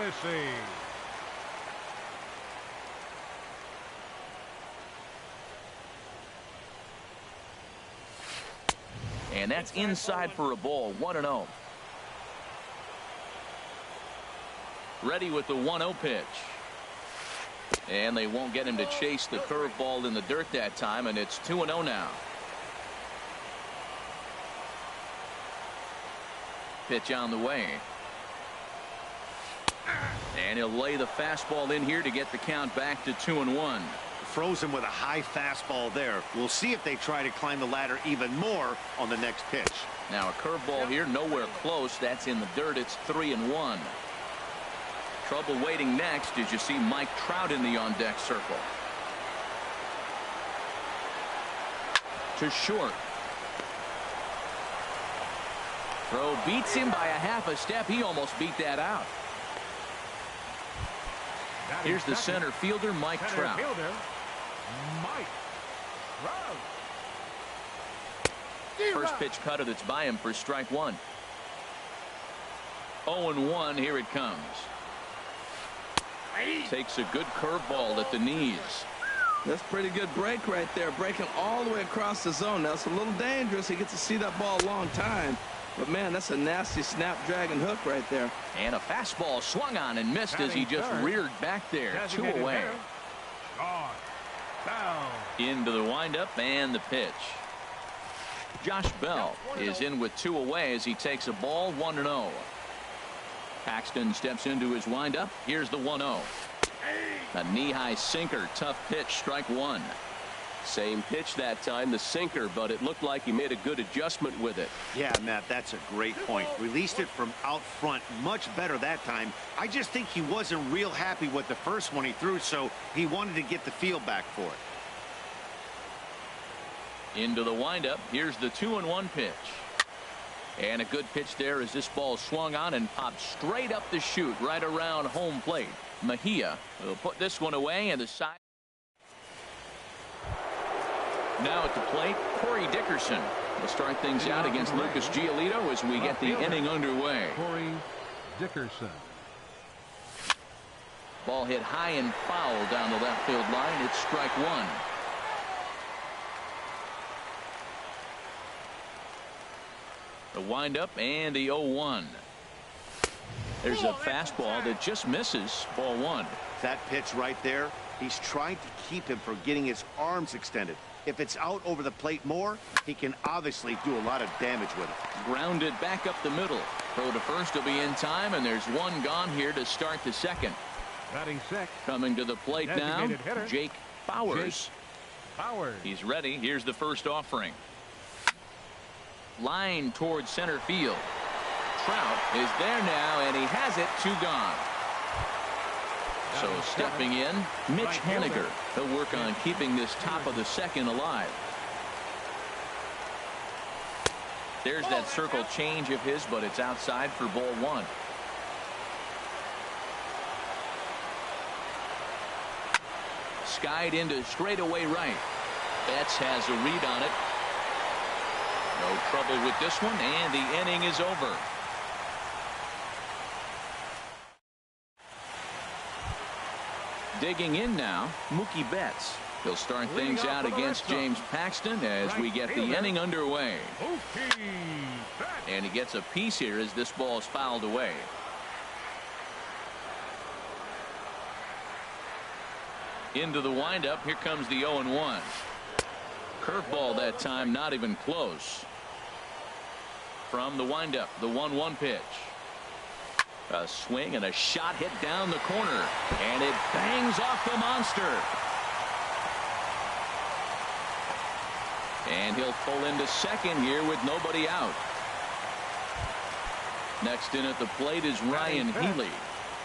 Tennessee. And that's inside for a ball. 1-0. Ready with the 1-0 pitch. And they won't get him to chase the curveball in the dirt that time, and it's 2-0 now. Pitch on the way. And he'll lay the fastball in here to get the count back to 2-1. Frozen with a high fastball there. We'll see if they try to climb the ladder even more on the next pitch. Now a curveball here, nowhere close. That's in the dirt. It's 3-1. Trouble waiting next as you see Mike Trout in the on-deck circle. To short. Throw beats him by a half a step. He almost beat that out. Here's the center fielder, Mike Trout. First pitch cutter that's by him for strike one. 0-1. Here it comes. Takes a good curveball at the knees. That's pretty good break right there. Breaking all the way across the zone. Now it's a little dangerous. He gets to see that ball a long time. But man, that's a nasty snapdragon hook right there. And a fastball swung on and missed as he just reared back there. 2 away. Into the windup and the pitch. Josh Bell is in with 2 away as he takes a ball. 1-0. Paxton steps into his windup. Here's the 1-0. A knee-high sinker. Tough pitch. Strike one. Same pitch that time, the sinker, but it looked like he made a good adjustment with it. Yeah, Matt, that's a great point. Released it from out front much better that time. I just think he wasn't real happy with the first one he threw, so he wanted to get the feel back for it. Into the windup. Here's the 2-1 pitch. And a good pitch there as this ball swung on and popped straight up the chute right around home plate. Mejia will put this one away, and the side. Now at the plate, Corey Dickerson will start things out against Lucas Giolito as we get the inning underway. Corey Dickerson. Ball hit high and foul down the left field line. It's strike one. The windup and the 0-1. There's a fastball that just misses. Ball one. That pitch right there, he's trying to keep him from getting his arms extended. If it's out over the plate more, he can obviously do a lot of damage with it. Grounded back up the middle. Throw to first will be in time, and there's one gone here to start the second. Batting sixth. Coming to the plate now, hitter, Jake Bowers. He's ready. Here's the first offering. Line towards center field. Trout is there now, and he has it. 2 gone. So stepping in, Mitch Haniger. He'll work on keeping this top of the second alive. There's that circle change of his, but it's outside for ball one. Skied into straightaway right. Betts has a read on it. No trouble with this one, and the inning is over. Digging in now, Mookie Betts. He'll start things out against James Paxton as we get the inning underway. And he gets a piece here as this ball is fouled away. Into the windup. Here comes the 0-1. Curveball that time, not even close. From the windup, the 1-1 pitch. A swing and a shot hit down the corner, and it bangs off the monster. And he'll pull into second here with nobody out. Next in at the plate is Ryan Healy.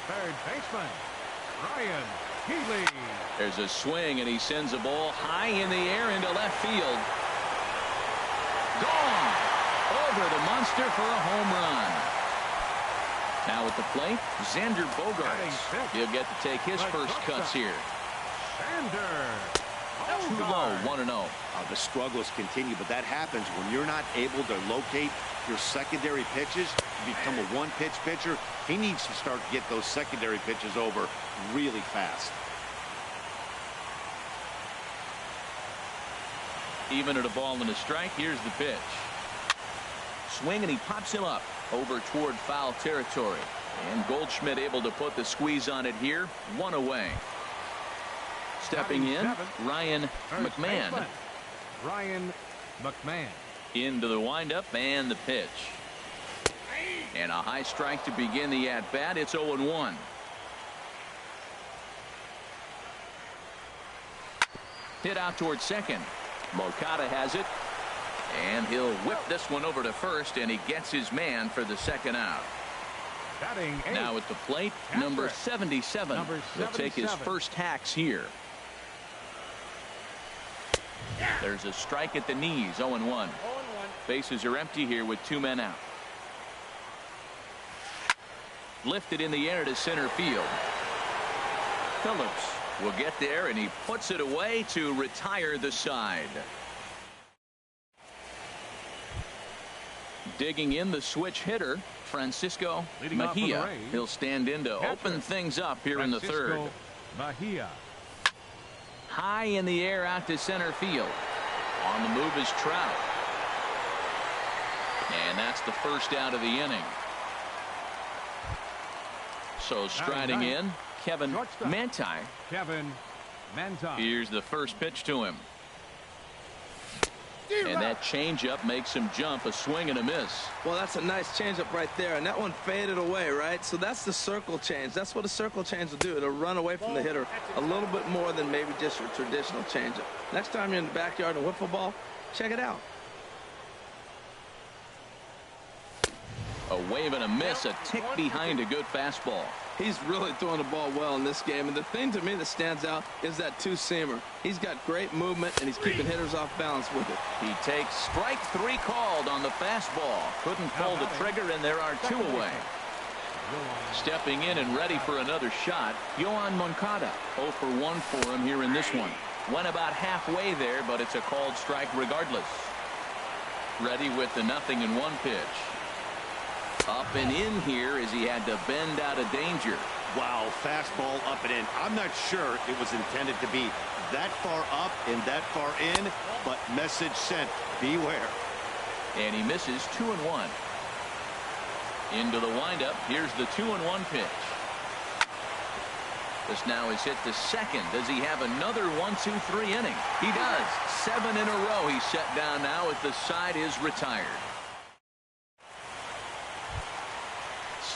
Third baseman, Ryan Healy. There's a swing, and he sends a ball high in the air into left field. Gone over the monster for a home run. Now at the plate, Xander Bogaerts. He'll get to take his first cuts here. Xander. Too low, 1-0. The struggles continue, but that happens when you're not able to locate your secondary pitches to become a one-pitch pitcher. He needs to start to get those secondary pitches over really fast. Even at a ball and a strike, here's the pitch. Swing, and he pops him up over toward foul territory. And Goldschmidt able to put the squeeze on it here. 1 away. Stepping in, Ryan McMahon. Ryan McMahon. Into the windup and the pitch. And a high strike to begin the at-bat. It's 0-1. Hit out towards second. Moncada has it. And he'll whip this one over to first, and he gets his man for the second out. Batting eighth. Now at the plate, number 77. He'll take his first hacks here. There's a strike at the knees, 0-1. Bases are empty here with 2 men out. Lifted in the air to center field. Phillips will get there, and he puts it away to retire the side. Digging in the switch hitter, Francisco Mejia. He'll stand in to open things up here in the third. Mejia. High in the air out to center field. On the move is Trout. And that's the first out of the inning. So striding in, Kevin Manti. Kevin Manti. Here's the first pitch to him. And that changeup makes him jump. A swing and a miss. Well, that's a nice changeup right there, and that one faded away, right? So that's the circle change. That's what a circle change will do. It'll run away from the hitter a little bit more than maybe just your traditional changeup. Next time you're in the backyard and whiff a ball, check it out. A wave and a miss, a tick behind a good fastball. He's really throwing the ball well in this game, and the thing to me that stands out is that two-seamer. He's got great movement, and he's keeping hitters off balance with it. He takes strike 3 called on the fastball. Couldn't pull the trigger, and there are 2 away. Stepping in and ready for another shot, Yohan Moncada. 0 for 1 for him here in this one. Went about halfway there, but it's a called strike regardless. Ready with the 0-1 pitch. Up and in here as he had to bend out of danger. Wow, fastball up and in. I'm not sure it was intended to be that far up and that far in, but message sent. Beware. And he misses 2-1. Into the windup. Here's the 2-1 pitch. This now is hit to second. Does he have another 1-2-3 inning? He does. 7 in a row he's set down now as the side is retired.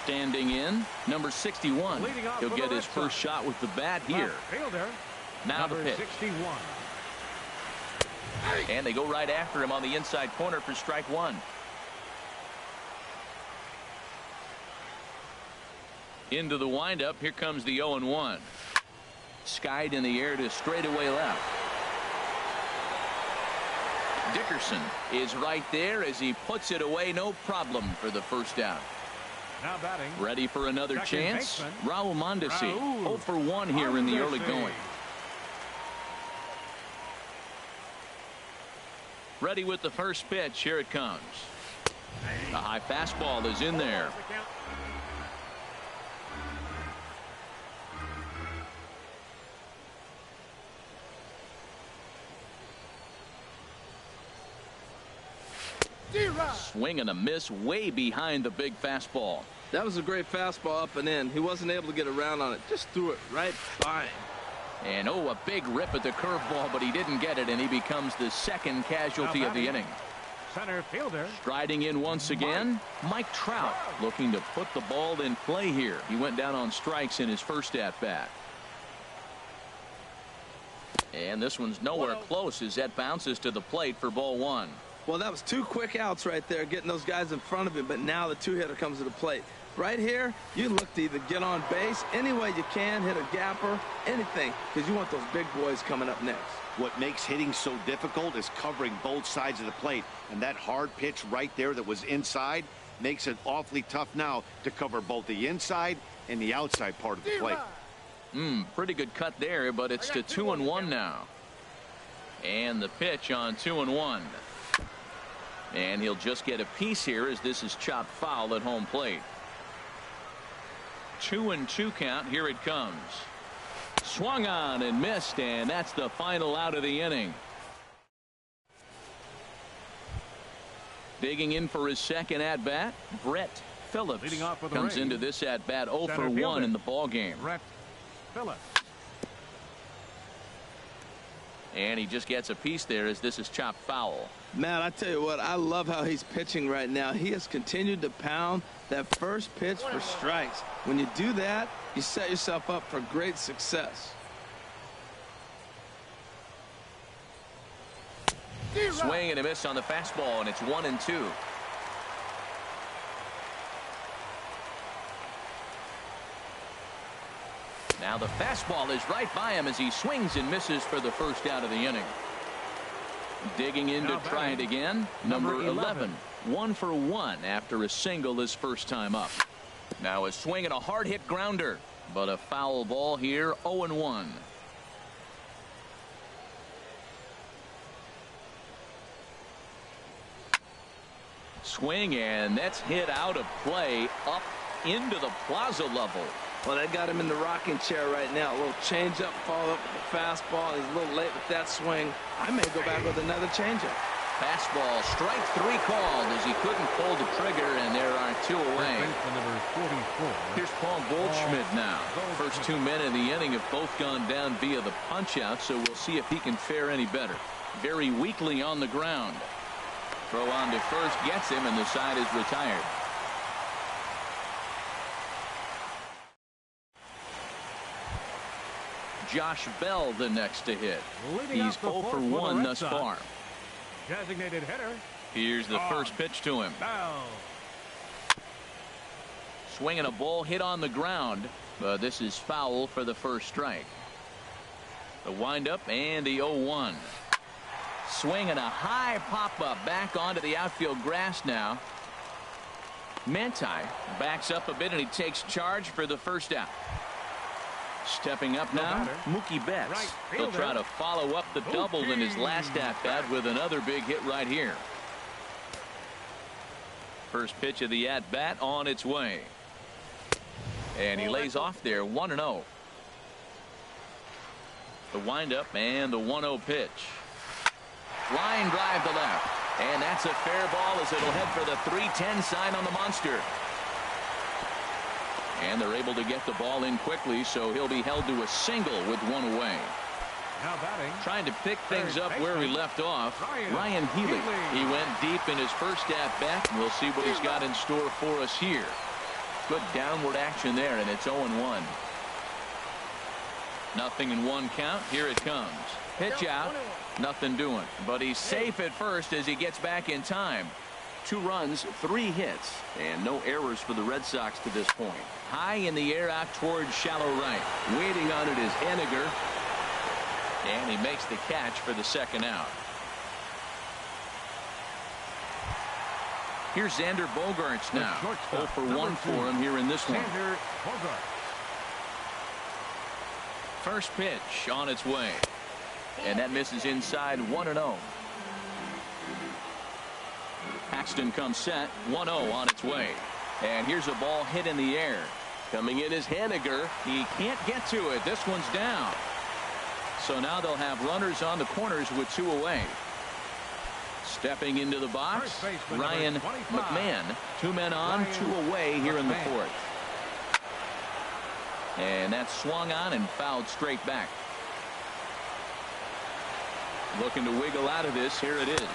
Standing in, number 61. He'll get his first shot with the bat here. Now the pitch. 61. And they go right after him on the inside corner for strike 1. Into the windup. Here comes the 0-1. Skied in the air to straightaway left. Dickerson is right there as he puts it away. No problem for the first out. Now batting. Ready for another chance. Baseman. Raul Mondesi. Raul 0 for 1 here in the early going. Ready with the first pitch. Here it comes. A high fastball is in there. Swing and a miss way behind the big fastball. That was a great fastball up and in. He wasn't able to get around on it. Just threw it right by him. And a big rip at the curveball, but he didn't get it, and he becomes the second casualty of the inning. Center fielder. Striding in once again, Mike Trout looking to put the ball in play here. He went down on strikes in his first at-bat. And this one's nowhere close as that bounces to the plate for ball 1. Well, that was 2 quick outs right there, getting those guys in front of him, but now the 2-hitter comes to the plate. Right here, you look to either get on base any way you can, hit a gapper, anything, because you want those big boys coming up next. What makes hitting so difficult is covering both sides of the plate, and that hard pitch right there that was inside makes it awfully tough now to cover both the inside and the outside part of the plate. Pretty good cut there, but it's to 2-1 now. And the pitch on 2-1. And he'll just get a piece here as this is chopped foul at home plate. 2-2 count. Here it comes. Swung on and missed, and that's the final out of the inning. Digging in for his second at bat, Brett Phillips Leading off for the comes Rays. into this at bat 0 for Center 1 fielder, in the ball game. Brett Phillips. And he just gets a piece there as this is chopped foul. Man, I tell you what, I love how he's pitching right now. He has continued to pound that first pitch for strikes. When you do that, you set yourself up for great success. Swing and a miss on the fastball, and it's 1-2. Now the fastball is right by him as he swings and misses for the first out of the inning. Digging in to try it again. Number 11. 1 for 1 after a single his first time up. Now a swing and a hard hit grounder, but a foul ball here. 0-1. Swing, and that's hit out of play up into the plaza level. Well, that got him in the rocking chair right now. A little changeup, follow up with the fastball. He's a little late with that swing. I may go back with another changeup. Fastball, strike 3 called as he couldn't pull the trigger, and there are 2 away. Number 44. Here's Paul Goldschmidt now. First 2 men in the inning have both gone down via the punch-out, so we'll see if he can fare any better. Very weakly on the ground. Throw on to first gets him, and the side is retired. Josh Bell the next to hit. Leading He's off the 0 for fourth the 1 Red thus Sox. far. Designated hitter. Here's the first pitch to him. Bell. Swinging a ball hit on the ground, but this is foul for the first strike. The windup and the 0-1. Swinging a high pop-up back onto the outfield grass now. Manti backs up a bit and he takes charge for the first out. Stepping up now, Mookie Betts. Right He'll fielder. try to follow up the double in his last at-bat with another big hit right here. First pitch of the at-bat on its way. And he lays off there 1-0. The windup and the 1-0 pitch. Line drive to left. And that's a fair ball as it'll head for the 3-10 sign on the monster. And they're able to get the ball in quickly, so he'll be held to a single with 1 away. Now batting. Trying to pick things up where he left off. Ryan Healy. He went deep in his first at bat. We'll see what he's got in store for us here. Good downward action there, and it's 0-1. Nothing in 1 count. Here it comes. Pitch out. Nothing doing. But he's safe at first as he gets back in time. 2 runs, 3 hits, and no errors for the Red Sox to this point. High in the air out towards shallow right. Waiting on it is Henniger. And he makes the catch for the second out. Here's Xander Bogaerts now. 0 for 1 for him here in this one. Xander Bogaerts. First pitch on its way. And that misses inside 1-0. Paxton comes set. 1-0 on its way. And here's a ball hit in the air. Coming in is Henniger. He can't get to it. This one's down. So now they'll have runners on the corners with 2 away. Stepping into the box, Ryan McMahon. 2 men on, 2 away here in the 4th. And that's swung on and fouled straight back. Looking to wiggle out of this. Here it is.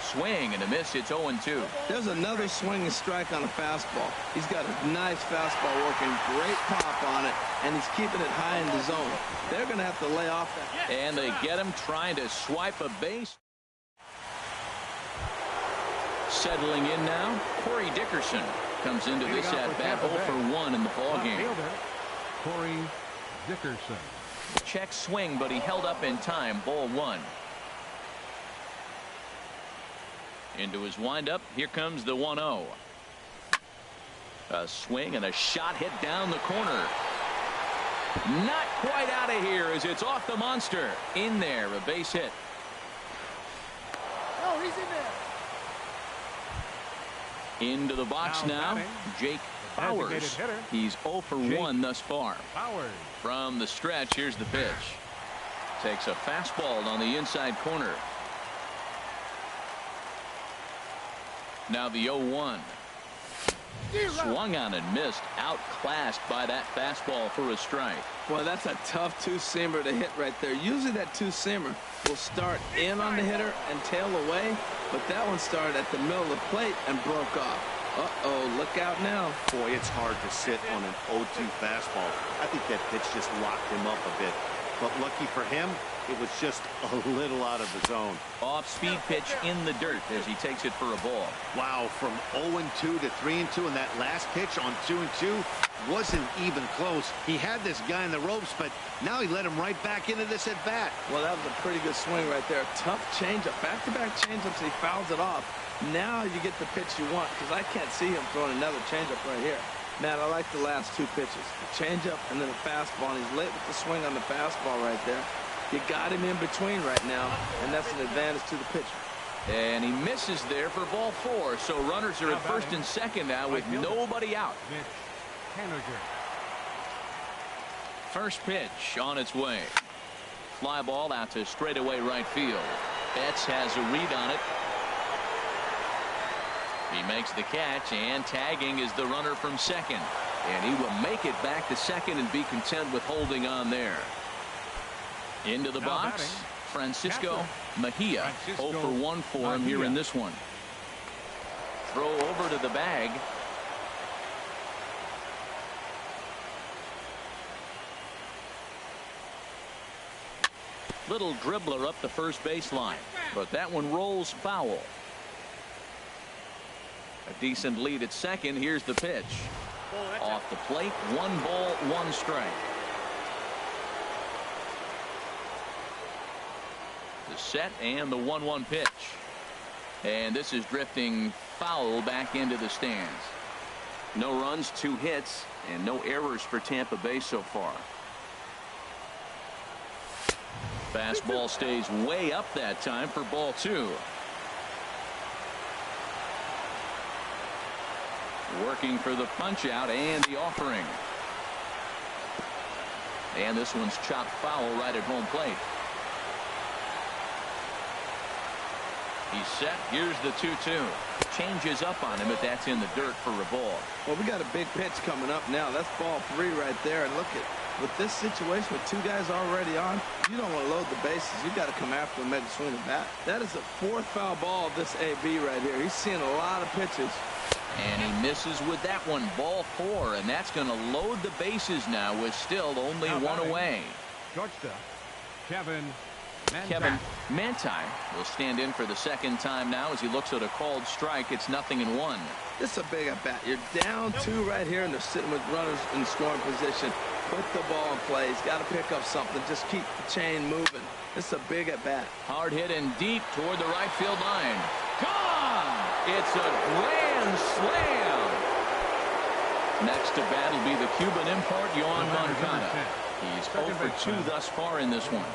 Swing and a miss. It's 0-2. There's another swinging strike on a fastball. He's got a nice fastball working, great pop on it, and he's keeping it high in the zone. They're going to have to lay off that. And they get him trying to swipe a base. Settling in now, Corey Dickerson comes into this at bat 0 for 1 in the ball game. Corey Dickerson. Check swing, but he held up in time. Ball 1. Into his windup. Here comes the 1-0. A swing and a shot hit down the corner. Not quite out of here as it's off the monster. In there, a base hit. No, he's in there. Into the box now. Jake Bowers. He's 0 for 1 thus far. Bowers. From the stretch, here's the pitch. Takes a fastball on the inside corner. Now the 0-1. Swung on and missed. Outclassed by that fastball for a strike. Well, that's a tough two-seamer to hit right there. Usually that two-seamer will start in on the hitter and tail away, but that one started at the middle of the plate and broke off. Uh-oh, look out now. Boy, it's hard to sit on an 0-2 fastball. I think that pitch just locked him up a bit. But lucky for him, it was just a little out of the zone. Off-speed pitch in the dirt as he takes it for a ball. Wow, from 0-2 to 3-2, and that last pitch on 2-2 wasn't even close. He had this guy in the ropes, but now he let him right back into this at-bat. Well, that was a pretty good swing right there. Tough changeup. Back-to-back changeups, he fouls it off. Now you get the pitch you want, because I can't see him throwing another changeup right here. Matt, I like the last two pitches. The changeup and then the fastball. And he's late with the swing on the fastball right there. You got him in between right now, and that's an advantage to the pitcher. And he misses there for ball 4. So runners are at first and second now with nobody out. First pitch on its way. Fly ball out to straightaway right field. Betts has a read on it. He makes the catch, and tagging is the runner from second. And he will make it back to second and be content with holding on there. Into the box, Francisco Mejia. 0 for 1 for him here in this one. Throw over to the bag. Little dribbler up the first baseline, but that one rolls foul. A decent lead at second. Here's the pitch. Off the plate. 1 ball, 1 strike. The set and the 1-1 pitch. And this is drifting foul back into the stands. No runs, 2 hits, and no errors for Tampa Bay so far. Fastball stays way up that time for ball 2. Working for the punch out and the offering. And this one's chopped foul right at home plate. He's set. Here's the 2-2. Changes up on him, but that's in the dirt for a ball. Well, we got a big pitch coming up now. That's ball 3 right there. And look at, with this situation with 2 guys already on, you don't want to load the bases. You got to come after him, make a swing of bat. That is the 4th foul ball of this AB right here. He's seeing a lot of pitches. And he misses with that one. Ball 4, and that's going to load the bases now with still only 1 away. Shortstop, Kevin Manti will stand in for the second time now as he looks at a called strike. It's 0-1. This is a big at bat. You're down 2 right here, and they're sitting with runners in scoring position. Put the ball in play. He's got to pick up something. Just keep the chain moving. This is a big at bat. Hard hit and deep toward the right field line. Gone! It's a grand slam. Next to bat will be the Cuban import, Yohan Moncada. He's 0 for 2 thus far in this one.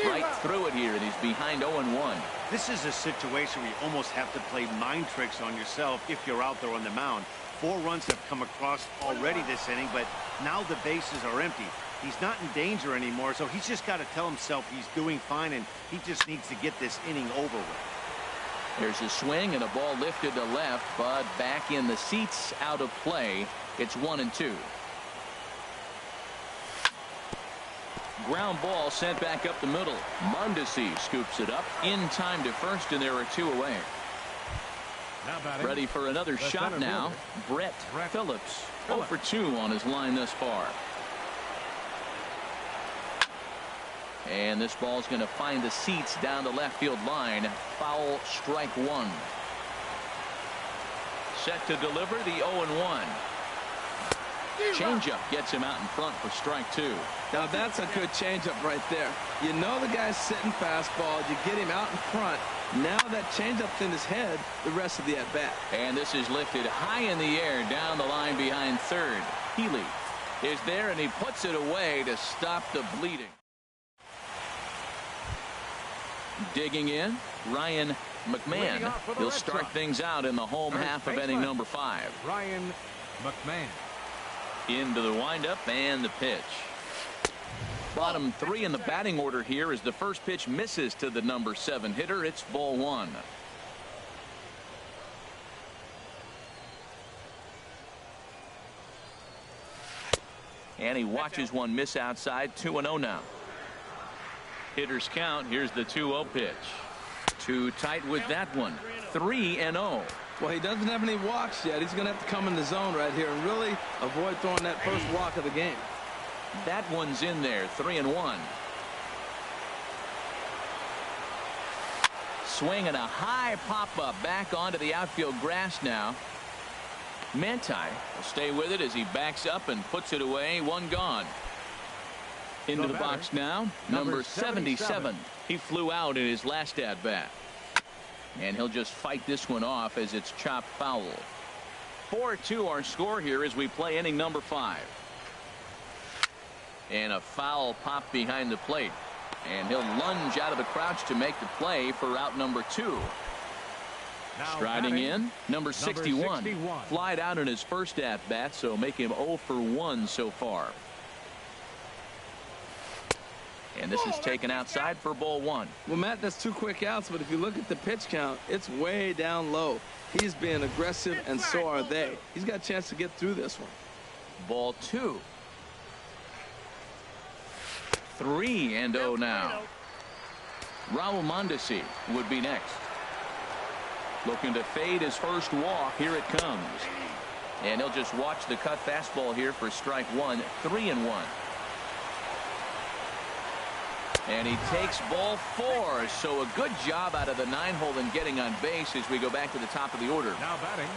Right through it here, and he's behind 0-1. This is a situation where you almost have to play mind tricks on yourself if you're out there on the mound. 4 runs have come across already this inning, but now the bases are empty. He's not in danger anymore, so he's just got to tell himself he's doing fine, and he just needs to get this inning over with. There's a swing and a ball lifted to left, but back in the seats, out of play. It's 1-2. Ground ball sent back up the middle. Mondesi scoops it up in time to first, and there are 2 away. Ready for another shot now. Brett Phillips. 0 for 2 on his line thus far. And this ball's going to find the seats down the left field line. Foul, strike 1. Set to deliver the 0-1. Changeup gets him out in front for strike 2. Now that's a good changeup right there. You know the guy's sitting fastball. You get him out in front. Now that changeup's in his head the rest of the at bat. And this is lifted high in the air down the line behind third. Healy. is there, and he puts it away to stop the bleeding. Digging in, Ryan McMahon. He'll start things out in the home half of inning number 5. Ryan McMahon. Into the windup and the pitch. Bottom 3 in the batting order here as the first pitch misses to the number 7 hitter. It's ball 1. And he watches one miss outside. 2-0 now. Hitters count. Here's the 2-0 pitch. Too tight with that one. 3-0. Well, he doesn't have any walks yet. He's going to have to come in the zone right here and really avoid throwing that first walk of the game. That one's in there. 3-1. Swing and a high pop-up back onto the outfield grass now. Manti will stay with it as he backs up and puts it away. One gone. Into the box now, number 77. He flew out in his last at-bat. And he'll just fight this one off as it's chopped foul. 4-2 our score here as we play inning number 5. And a foul pop behind the plate. And he'll lunge out of the crouch to make the play for out number 2. Striding in, number 61. Flied out in his first at-bat, so make him 0 for 1 so far. And this is taken outside for ball 1. Well, Matt, that's 2 quick outs, but if you look at the pitch count, it's way down low. He's being aggressive, and so are they. He's got a chance to get through this one. Ball 2. 3-0 now. Raul Mondesi would be next. Looking to fade his first walk. Here it comes. And he'll just watch the cut fastball here for strike 1. 3-1. And he takes ball 4. So a good job out of the 9-hole in getting on base as we go back to the top of the order. Now batting.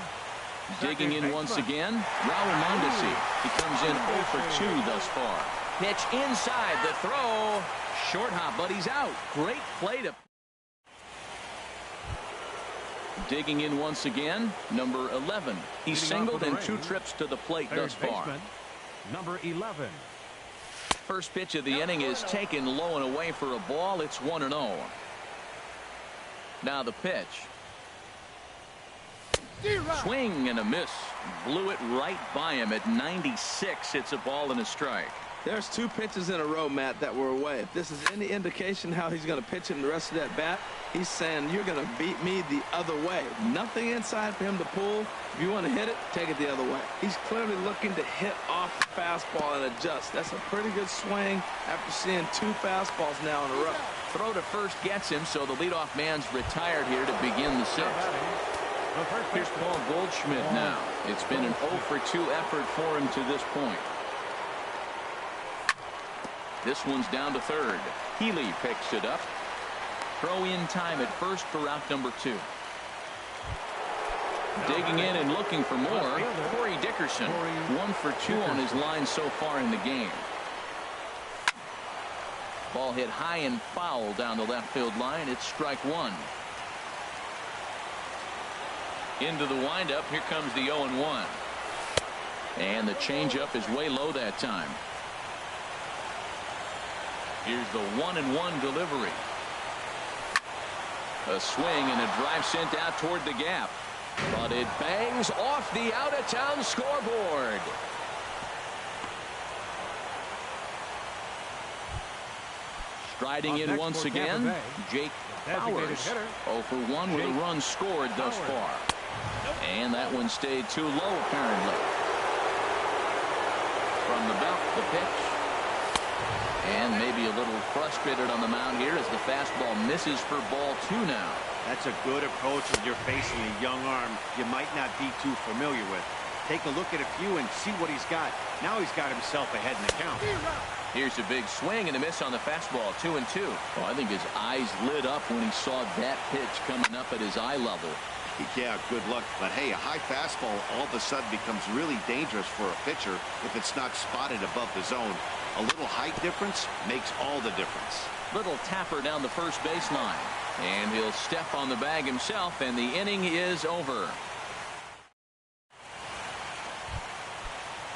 Digging in once again, Raul Mondesi. He comes in 0 for 2 thus far. Pitch inside the throw. Short hop, but he's out. Great play to. Digging in once again, number 11. He's singled in 2 trips to the plate thus far. Number 11. First pitch of the inning is taken low and away for a ball. It's 1-0. Now the pitch. Swing and a miss. Blew it right by him at 96. It's a ball and a strike. There's 2 pitches in a row, Matt, that were away. If this is any indication how he's going to pitch him the rest of that bat, he's saying you're going to beat me the other way. Nothing inside for him to pull. If you want to hit it, take it the other way. He's clearly looking to hit off the fastball and adjust. That's a pretty good swing after seeing 2 fastballs now in a row. Throw to first gets him, so the leadoff man's retired here to begin the 6th. Here's Paul Goldschmidt now. It's been an 0 for 2 effort for him to this point. This one's down to third. Healy picks it up. Throw in time at first for out number 2. Digging in and looking for more. Corey Dickerson. 1 for 2 on his line so far in the game. Ball hit high and foul down the left field line. It's strike 1. Into the windup. Here comes the 0-1. And the changeup is way low that time. Here's the 1-1 delivery. A swing and a drive sent out toward the gap. But it bangs off the out-of-town scoreboard. Striding in once again, Jake Bowers. 0 for 1 with a run scored thus far. And that one stayed too low, apparently. From the belt, the pitch. And maybe a little frustrated on the mound here as the fastball misses for ball 2 now. That's a good approach when you're facing a young arm you might not be too familiar with. Take a look at a few and see what he's got. Now he's got himself ahead in the count. Here's a big swing and a miss on the fastball. 2-2. Well, I think his eyes lit up when he saw that pitch coming up at his eye level. Yeah, good luck. But hey, a high fastball all of a sudden becomes really dangerous for a pitcher if it's not spotted above the zone. A little height difference makes all the difference. Little tapper down the first baseline. And he'll step on the bag himself, and the inning is over.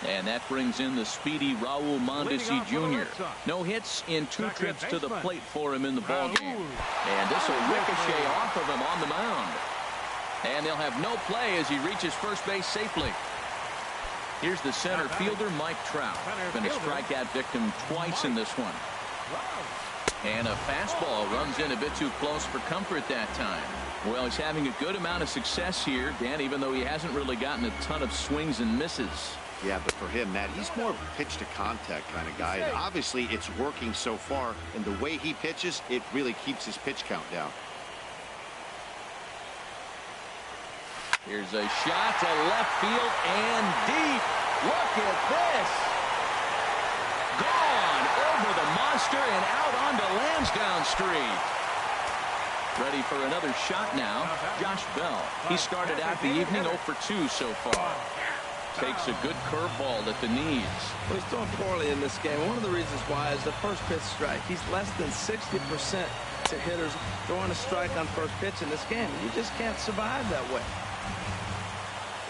And that brings in the speedy Raul Mondesi Jr. No hits in 2 trips to the plate for him in the ballgame. And this will ricochet off of him on the mound. And they'll have no play as he reaches first base safely. Here's the center fielder, Mike Trout. Been a strikeout victim twice in this one. And a fastball runs in a bit too close for comfort that time. Well, he's having a good amount of success here, Dan, even though he hasn't really gotten a ton of swings and misses. Yeah, but for him, Matt, he's more of a pitch to contact kind of guy. And obviously, it's working so far. And the way he pitches, it really keeps his pitch count down. Here's a shot to left field and deep. Look at this. Gone over the monster and out onto Lansdowne Street. Ready for another shot now, Josh Bell. He started out the evening 0 for 2 so far. Takes a good curveball at the knees. Well, he's throwing poorly in this game. One of the reasons why is the first pitch strike. He's less than 60% to hitters throwing a strike on first pitch in this game. You just can't survive that way.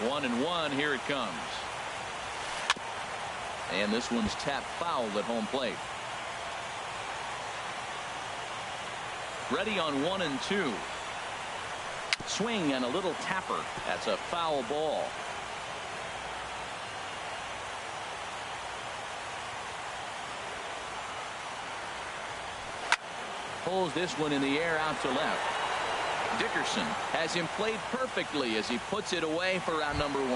1-1, here it comes. And this one's tapped foul at home plate. Ready on 1-2. Swing and a little tapper. That's a foul ball. Pulls this one in the air out to left. Dickerson has him played perfectly as he puts it away for out number 1.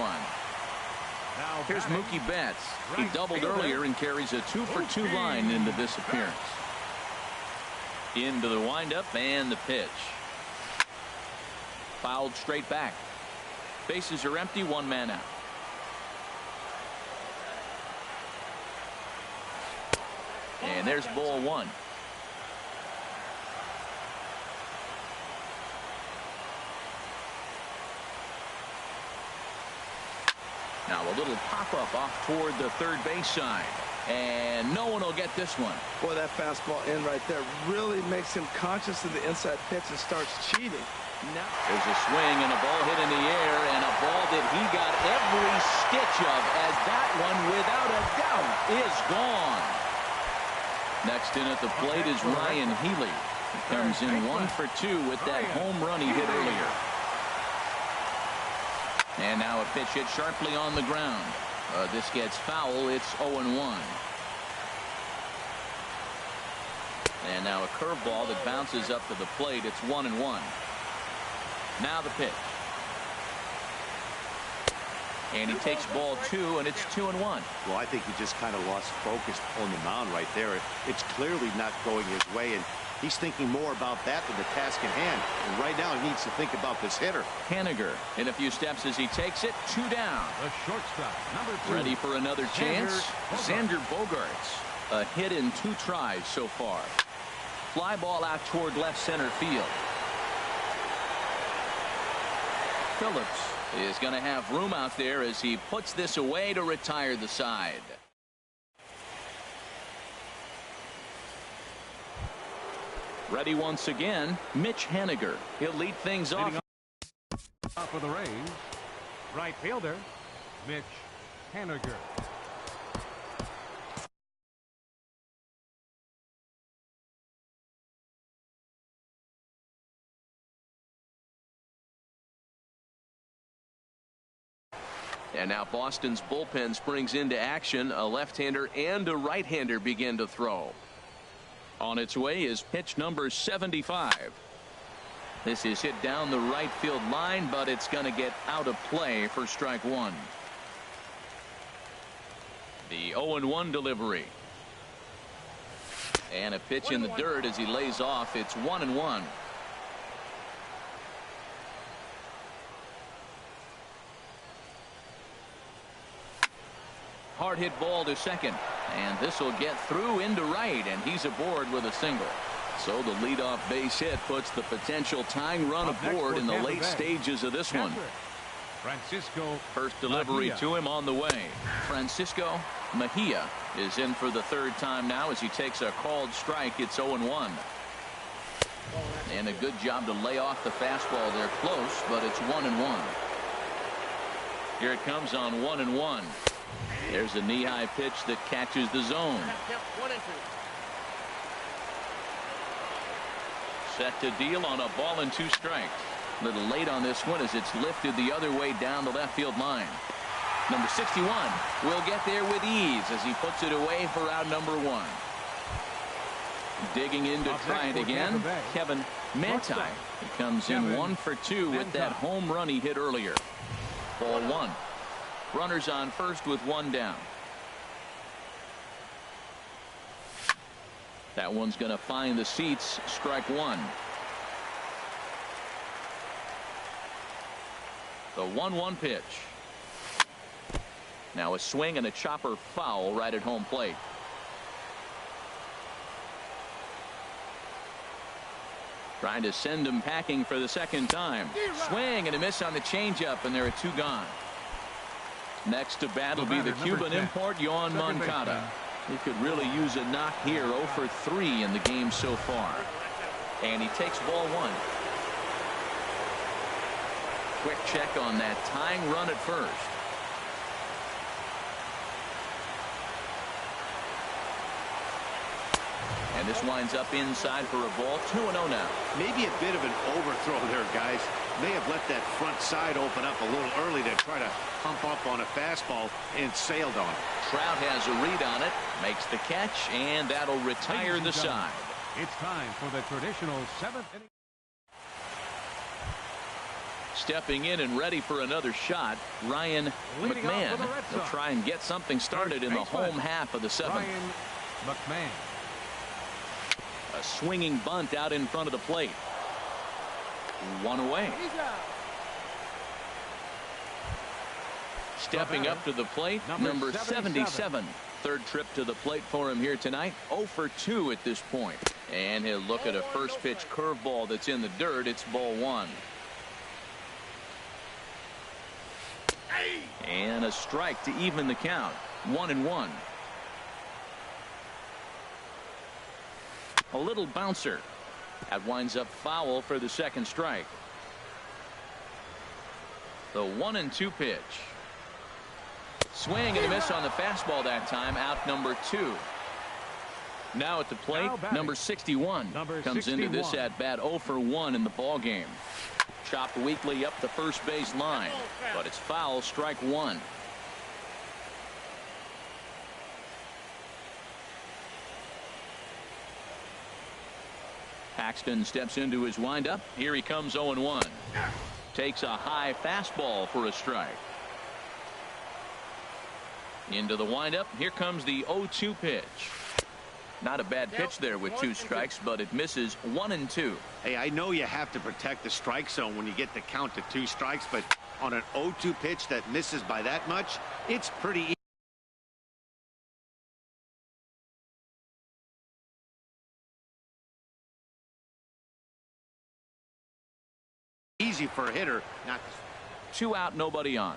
Here's Mookie Betts. He doubled earlier and carries a 2 for 2 line into this appearance. Into the windup and the pitch. Fouled straight back. Bases are empty, 1 man out. And there's ball 1. Now a little pop-up off toward the third base side. And no one will get this one. Boy, that fastball in right there really makes him conscious of the inside pitch and starts cheating. Now there's a swing and a ball hit in the air, and a ball that he got every stitch of, as that one, without a doubt, is gone. Next in at the plate is Ryan Healy. He comes in 1 for 2 with that home run he hit earlier. And now a pitch hit sharply on the ground. This gets foul. It's 0-1. And now a curveball that bounces up to the plate. It's 1-1. Now the pitch. And he takes ball 2, and it's 2-1. Well, I think he just kind of lost focus on the mound right there. It's clearly not going his way, and he's thinking more about that than the task in hand. And right now he needs to think about this hitter. Haniger in a few steps as he takes it. 2 down. The shortstop, number 2. Ready for another chance. Xander Bogaerts. A hit in 2 tries so far. Fly ball out toward left center field. Phillips is going to have room out there as he puts this away to retire the side. Ready once again, Mitch Haniger. He'll lead things off. Top of the Rays, right fielder, Mitch Haniger. And now Boston's bullpen springs into action. A left-hander and a right-hander begin to throw. On its way is pitch number 75. This is hit down the right field line, but it's going to get out of play for strike 1. The 0-1 delivery. And a pitch in the dirt as he lays off. It's 1-1. Hard hit ball to second, and this will get through into right, and he's aboard with a single. So the leadoff base hit puts the potential tying run aboard in the late stages of this one. Francisco First delivery Mejia to him on the way. Francisco Mejia is in for the 3rd time now as he takes a called strike. It's 0-1. And a good job to lay off the fastball there close, but it's 1-1. Here it comes on 1-1. There's a knee-high pitch that catches the zone. Set to deal on a ball and 2 strikes. A little late on this one as it's lifted the other way down the left field line. Number 61 will get there with ease as he puts it away for out number 1. Digging in to try it again, Kevin Manti. He comes in 1 for 2 with that home run he hit earlier. Ball 1. Runners on first with 1 down. That one's going to find the seats. Strike 1. The 1-1 pitch. Now a swing and a chopper foul right at home plate. Trying to send him packing for the second time. Swing and a miss on the changeup, and there are 2 gone. Next to bat will be the Cuban import, Yoan Moncada. He could really use a knock here. 0 for 3 in the game so far. And he takes ball 1. Quick check on that tying run at first. And this winds up inside for a ball. 2-0 now. Maybe a bit of an overthrow there, guys. May have let that front side open up a little early to try to pump up on a fastball and sailed on it. Trout has a read on it, makes the catch, and that'll retire the side. It's time for the traditional 7th inning. Stepping in and ready for another shot, Ryan McMahon. He'll try and get something started in the home half of the 7th. Ryan McMahon. A swinging bunt out in front of the plate. 1 away. Stepping up to the plate, number 77. 3rd trip to the plate for him here tonight. 0 for 2 at this point. And he'll look at a first pitch curveball that's in the dirt. It's ball 1. And a strike to even the count. 1-1. A little bouncer. That winds up foul for the 2nd strike. The 1-2 pitch. Swing and a miss on the fastball that time. Out number 2. Now at the plate, number 61 comes into this at bat 0 for 1 in the ball game. Chopped weakly up the first base line, but it's foul. Strike 1. Paxton steps into his windup. Here he comes. 0-1. Takes a high fastball for a strike. Into the windup. Here comes the 0-2 pitch. Not a bad pitch there with 2 strikes, but it misses. 1-2. Hey, I know you have to protect the strike zone when you get the count to 2 strikes, but on an 0-2 pitch that misses by that much, it's pretty easy for a hitter not to. 2 out, nobody on.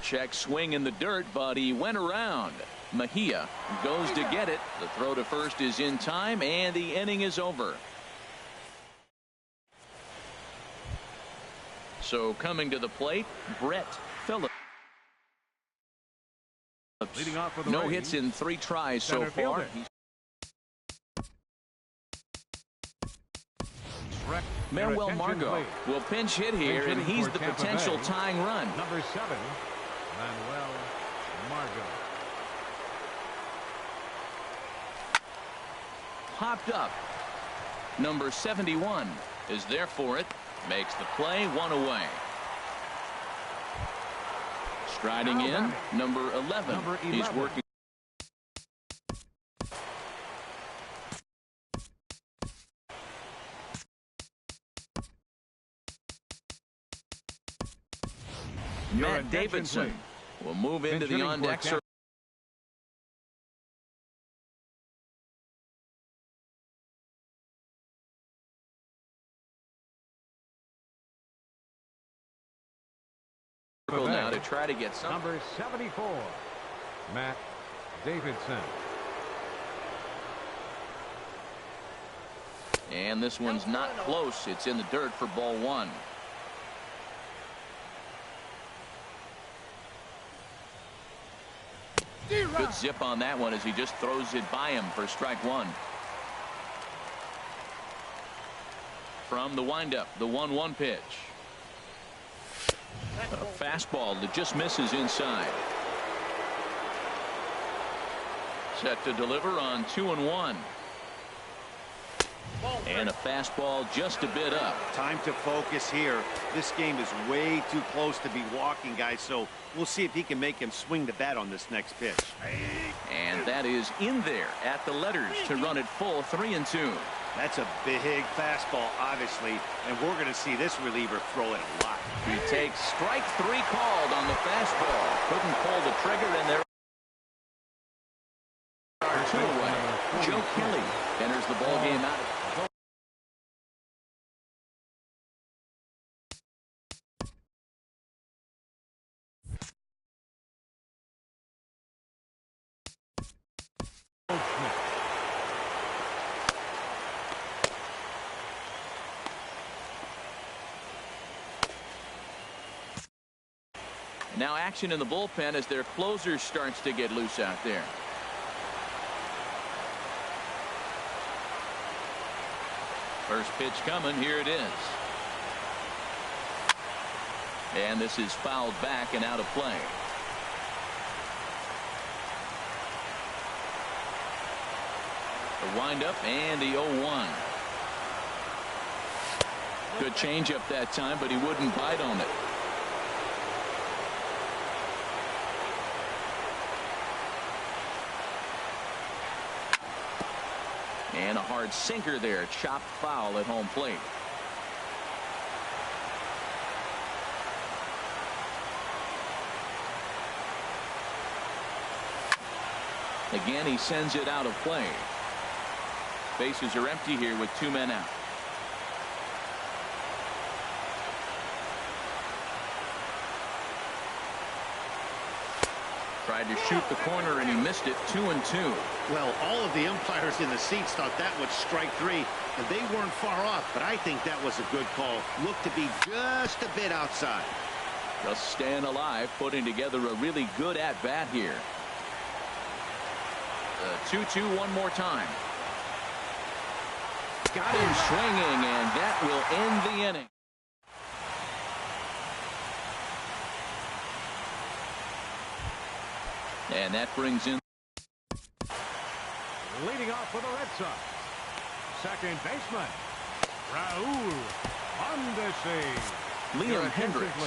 Check swing in the dirt, but he went around. Mejia goes to get it. The throw to first is in time, and the inning is over. So coming to the plate, Brett Phillips. Leading off for the No Rays, hits in 3 tries so center far. fielder. Manuel Margot will pinch hit here, and he's the potential tying run. Number 7, Manuel Margot. Popped up. Number 71 is there for it. Makes the play. 1 away. Striding in, number 11. He's working. Matt Davidson will move into the on-deck circle. Now to try to get some. Number 74, Matt Davidson. And this one's not close. It's in the dirt for ball 1. Good zip on that one as he just throws it by him for strike one. From the windup, the 1-1 pitch. A fastball that just misses inside. Set to deliver on 2-1. And a fastball just a bit up. Time to focus here. This game is way too close to be walking, guys, so we'll see if he can make him swing the bat on this next pitch. And that is in there at the letters to run it full 3-2. That's a big fastball, obviously, and we're going to see this reliever throw it a lot. He takes strike 3 called on the fastball. Couldn't pull the trigger, and there are 2 away. Joe Kelly enters the ball game out. Now action in the bullpen as their closer starts to get loose out there. First pitch coming. Here it is. And this is fouled back and out of play. The windup and the 0-1. Good changeup that time, but he wouldn't bite on it. And a hard sinker there, chopped foul at home plate. Again, he sends it out of play. Bases are empty here with 2 men out. Tried to shoot the corner and he missed it. 2-2. Well, all of the umpires in the seats thought that was strike 3, and they weren't far off, but I think that was a good call. Looked to be just a bit outside. Just staying alive, putting together a really good at-bat here. 2-2 one more time. Got him swinging, and that will end the inning. And that brings in. Leading off for the Red Sox, second baseman, Raul Mondesi. Liam Hendricks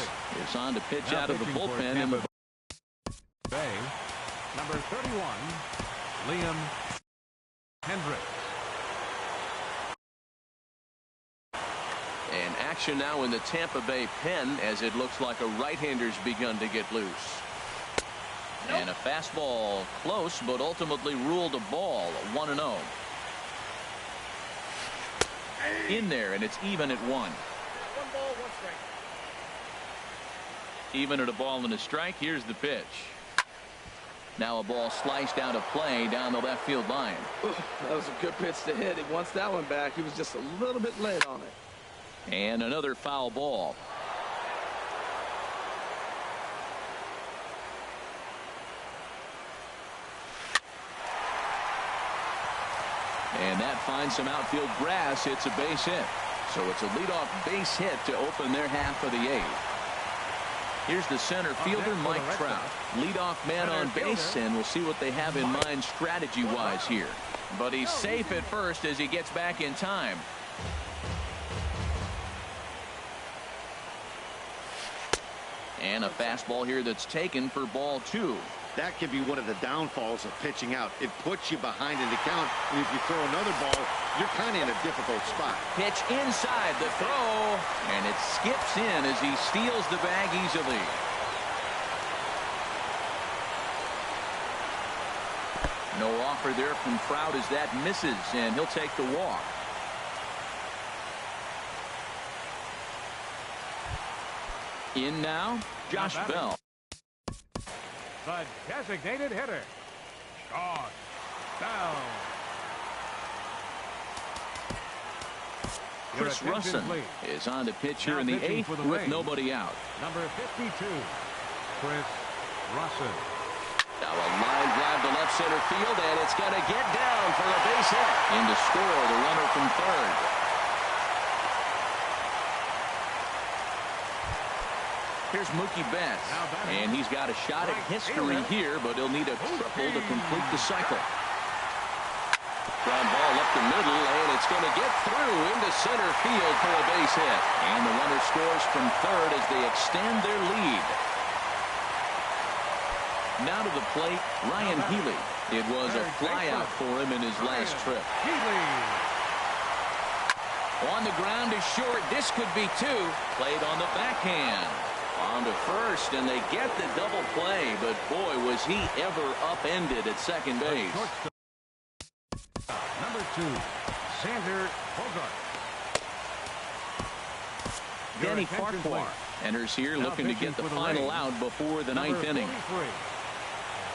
is on to pitch out of the bullpen in the Bay. Number 31, Liam Hendricks. And action now in the Tampa Bay pen as it looks like a right-hander's begun to get loose. And a fastball close, but ultimately ruled a ball. 1-0. In there, and it's even at 1. 1 ball, 1 strike. Even at a ball and a strike. Here's the pitch. Now a ball sliced out of play down the left field line. That was a good pitch to hit. He wants that one back. He was just a little bit late on it. And another foul ball. And that finds some outfield grass. It's a base hit. So it's a leadoff base hit to open their half of the 8th. Here's the center fielder, Mike Trout. Leadoff man on base, and we'll see what they have in mind strategy-wise here. But he's safe at first as he gets back in time. And a fastball here that's taken for ball 2. That could be one of the downfalls of pitching out. It puts you behind in the count, and if you throw another ball, you're kind of in a difficult spot. Pitch inside the throw, and it skips in as he steals the bag easily. No offer there from Trout as that misses, and he'll take the walk. In now, Josh Bell. The designated hitter, Josh Bell. Chris Russin is on to pitch here in the 8th with nobody out. Number 52, Chris Russin. Now a line drive to left center field, and it's going to get down for a base hit. In to score the runner from third. Here's Mookie Betts, and he's got a shot at history here, but he'll need a triple to complete the cycle. Ground ball up the middle, and it's going to get through into center field for a base hit. And the runner scores from third as they extend their lead. Now to the plate, Ryan Healy. It was a flyout for him in his last trip. On the ground is short. This could be two. Played on the backhand. On to first, and they get the double play, but boy, was he ever upended at second base. Number 2, Xander Bogart. Danny Farquhar enters here looking to get the final out before the ninth inning.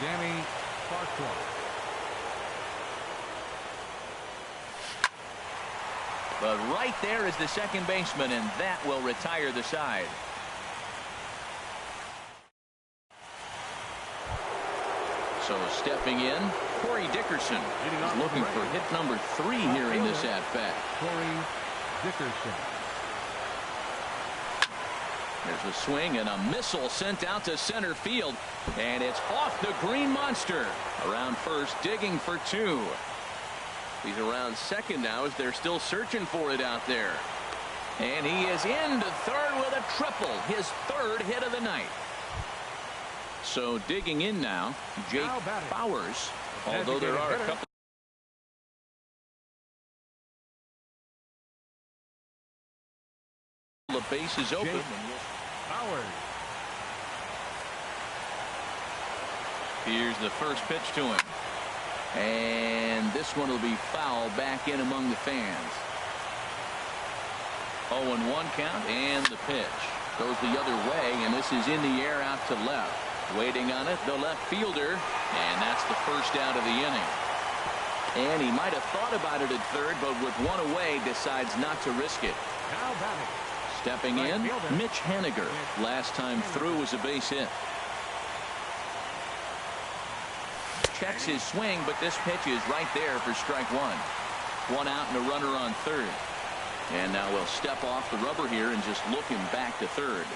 Danny Farquhar. But right there is the second baseman, and that will retire the side. So stepping in, Corey Dickerson is looking for hit number 3 here in this at-bat. Corey Dickerson. There's a swing and a missile sent out to center field, and it's off the green monster. Around first, digging for 2. He's around second now as they're still searching for it out there. And he is into third with a triple, his 3rd hit of the night. So digging in now, Jake Bowers, although there are a couple of bases open. Bowers. Here's the first pitch to him. And this one will be foul back in among the fans. 0-1 count, and the pitch goes the other way, and this is in the air out to left. Waiting on it, the left fielder, and that's the first out of the inning. And he might have thought about it at third, but with one away, decides not to risk it. Now batting. Stepping in, Mitch Haniger. Last time through was a base hit. Checks his swing, but this pitch is right there for strike 1. 1 out and a runner on third. And now we'll step off the rubber here and just look him back to third.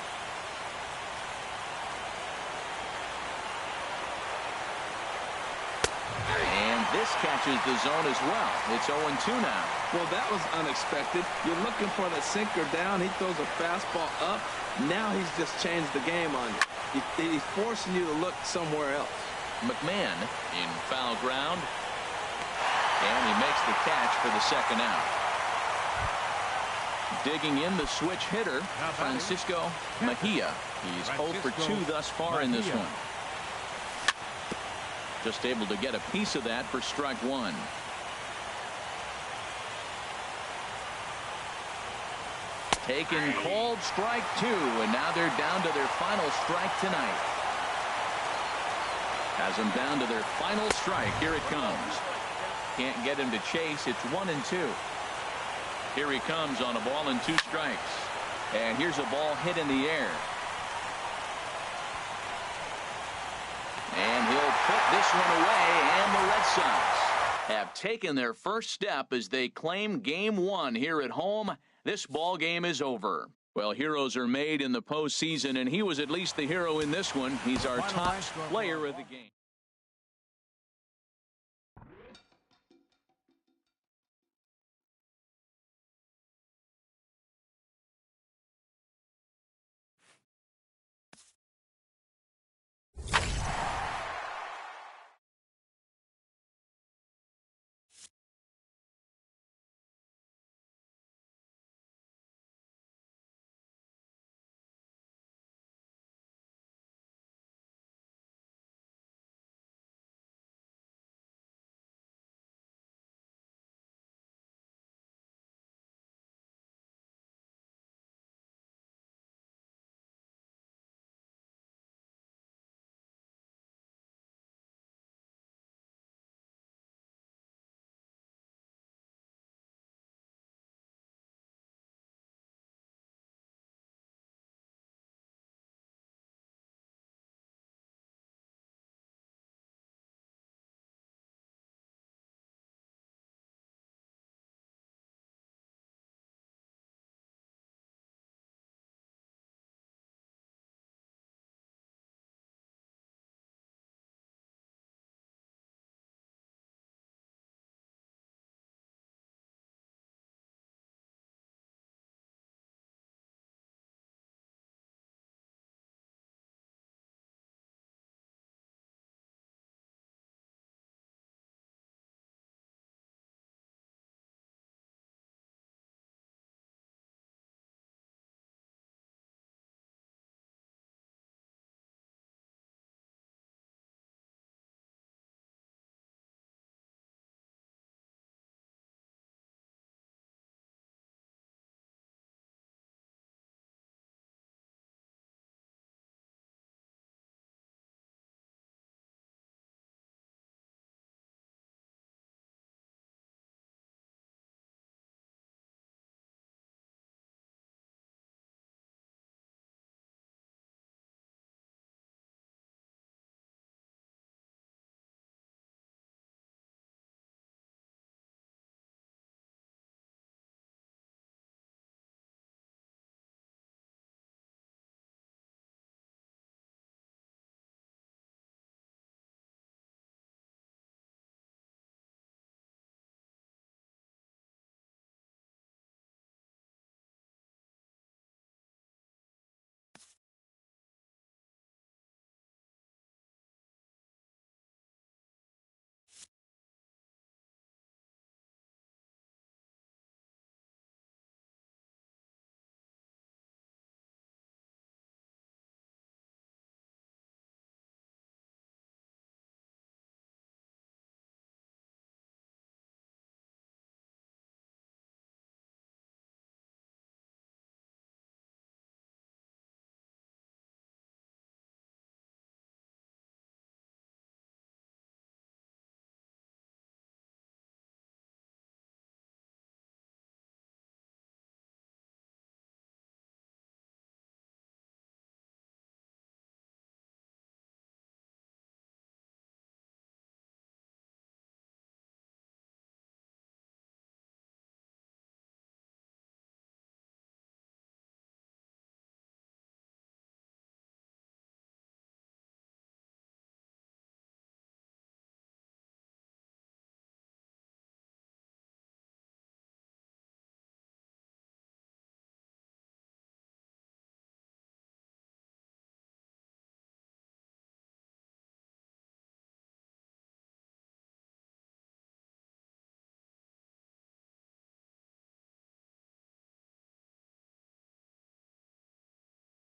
And this catches the zone as well. It's 0-2 now. Well, that was unexpected. You're looking for the sinker down. He throws a fastball up. Now he's just changed the game on you. He's forcing you to look somewhere else. McMahon in foul ground. And he makes the catch for the second out. Digging in the switch hitter, Francisco Mejia. He's 0 for 2 thus far in this one. Just able to get a piece of that for strike 1. Taken, called strike 2, and now they're down to their final strike tonight. Has them down to their final strike. Here it comes. Can't get him to chase. It's 1-2. Here he comes on a ball and 2 strikes. And here's a ball hit in the air. And he'll put this one away, and the Red Sox have taken their first step as they claim Game 1 here at home. This ball game is over. Well, heroes are made in the postseason, and he was at least the hero in this one. He's our top player of the game.